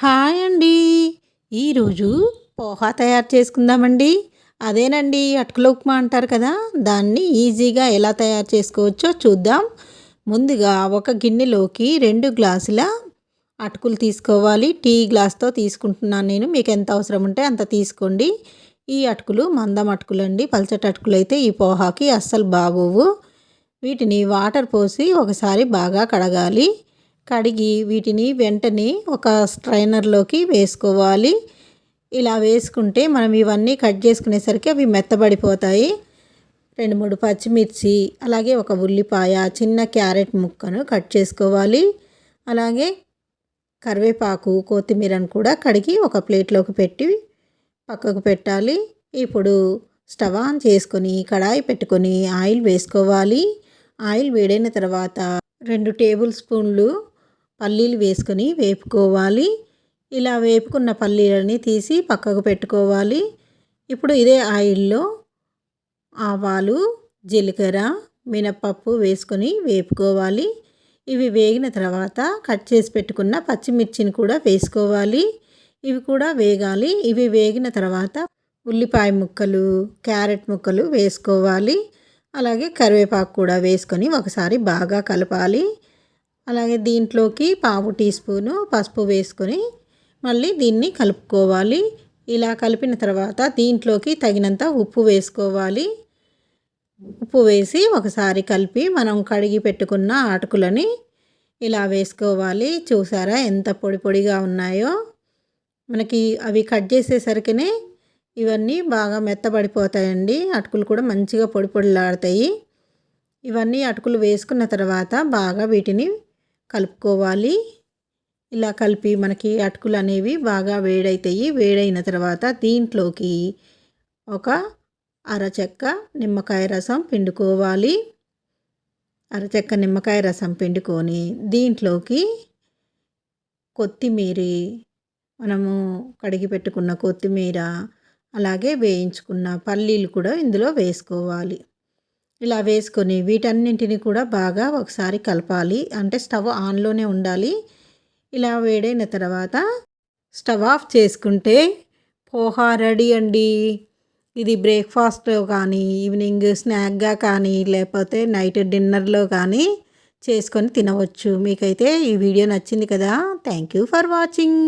Hi అండి. ఈరోజు పోహా తయారు చేసుకుందామండి. అదేనండి అటుకుల ఉప్మా అంటారు కదా! దాన్ని ఈజీగా ఎలా తయారు చేసుకోవచ్చో చూద్దాం. ముందుగా ఒక గిన్నెలోకి 2 గ్లాసుల అటుకులు తీసుకోవాలి. టీ గ్లాస్‌తో తీసుకుంటున్నాను నేను. మీకు ఎంత అవసరం ఉంటే అంత తీసుకోండి. ఈ అటుకులు మందం అటుకులండి. పల్చటి అటుకులైతే ఈ పోహాకి అస్సలు బాగోవు. వీటిని వాటర్ పోసి ఒకసారి బాగా కడగాలి. కడిగి వీటిని వెంటనే ఒక స్ట్రైనర్లోకి వేసుకోవాలి. ఇలా వేసుకుంటే మనం ఇవన్నీ కట్ చేసుకునేసరికి అవి మెత్తబడిపోతాయి. 2, 3 పచ్చిమిర్చి, అలాగే ఒక ఉల్లిపాయ, చిన్న క్యారెట్ ముక్కను కట్ చేసుకోవాలి. అలాగే కరివేపాకు, కొత్తిమీరను కూడా కడిగి ఒక ప్లేట్లోకి పెట్టి పక్కకు పెట్టాలి. ఇప్పుడు స్టవ్ ఆన్ చేసుకొని కడాయి పెట్టుకొని ఆయిల్ వేసుకోవాలి. ఆయిల్ వేడైన తర్వాత 2 టేబుల్ స్పూన్లు పల్లీలు వేసుకొని వేపుకోవాలి. ఇలా వేపుకున్న పల్లీలని తీసి పక్కకు పెట్టుకోవాలి. ఇప్పుడు ఇదే ఆయిల్లో ఆవాలు, జీలకర్ర, మినపప్పు వేసుకొని వేపుకోవాలి. ఇవి వేగిన తర్వాత కట్ చేసి పెట్టుకున్న పచ్చిమిర్చిని కూడా వేసుకోవాలి. ఇవి కూడా వేగాలి. ఇవి వేగిన తర్వాత ఉల్లిపాయ ముక్కలు, క్యారెట్ ముక్కలు వేసుకోవాలి. అలాగే కరివేపాకు కూడా వేసుకొని ఒకసారి బాగా కలపాలి. అలాగే దీంట్లోకి పావు టీ స్పూను పసుపు వేసుకొని మళ్ళీ దీన్ని కలుపుకోవాలి. ఇలా కలిపిన తర్వాత దీంట్లోకి తగినంత ఉప్పు వేసుకోవాలి. ఉప్పు వేసి ఒకసారి కలిపి మనం కడిగి పెట్టుకున్న అటుకులని ఇలా వేసుకోవాలి. చూసారా ఎంత పొడి పొడిగా ఉన్నాయో. మనకి అవి కట్ చేసేసరికినే ఇవన్నీ బాగా మెత్తబడిపోతాయండి. అటుకులు కూడా మంచిగా పొడి పొడిలాడతాయి. ఇవన్నీ అటుకులు వేసుకున్న తర్వాత బాగా వీటిని కలుపుకోవాలి. ఇలా కలిపి మనకి అటుకులు అనేవి బాగా వేడవుతాయి. వేడైన తర్వాత దీంట్లోకి ఒక అరచెక్క నిమ్మకాయ రసం పిండుకోవాలి. అరచెక్క నిమ్మకాయ రసం పిండుకొని దీంట్లోకి కొత్తిమీర, మనము కడిగి పెట్టుకున్న కొత్తిమీర, అలాగే వేయించుకున్న పల్లీలు కూడా ఇందులో వేసుకోవాలి. ఇలా వేసుకొని వీటన్నింటిని కూడా బాగా ఒకసారి కలపాలి. అంటే స్టవ్ ఆన్లోనే ఉండాలి. ఇలా వేడైన తర్వాత స్టవ్ ఆఫ్ చేసుకుంటే పోహా రెడీ అండి. ఇది బ్రేక్ఫాస్ట్లో కానీ, ఈవినింగ్ స్నాక్గా కానీ, లేకపోతే నైట్ డిన్నర్లో కానీ చేసుకొని తినవచ్చు. మీకైతే ఈ వీడియో నచ్చింది కదా. Thank you for watching.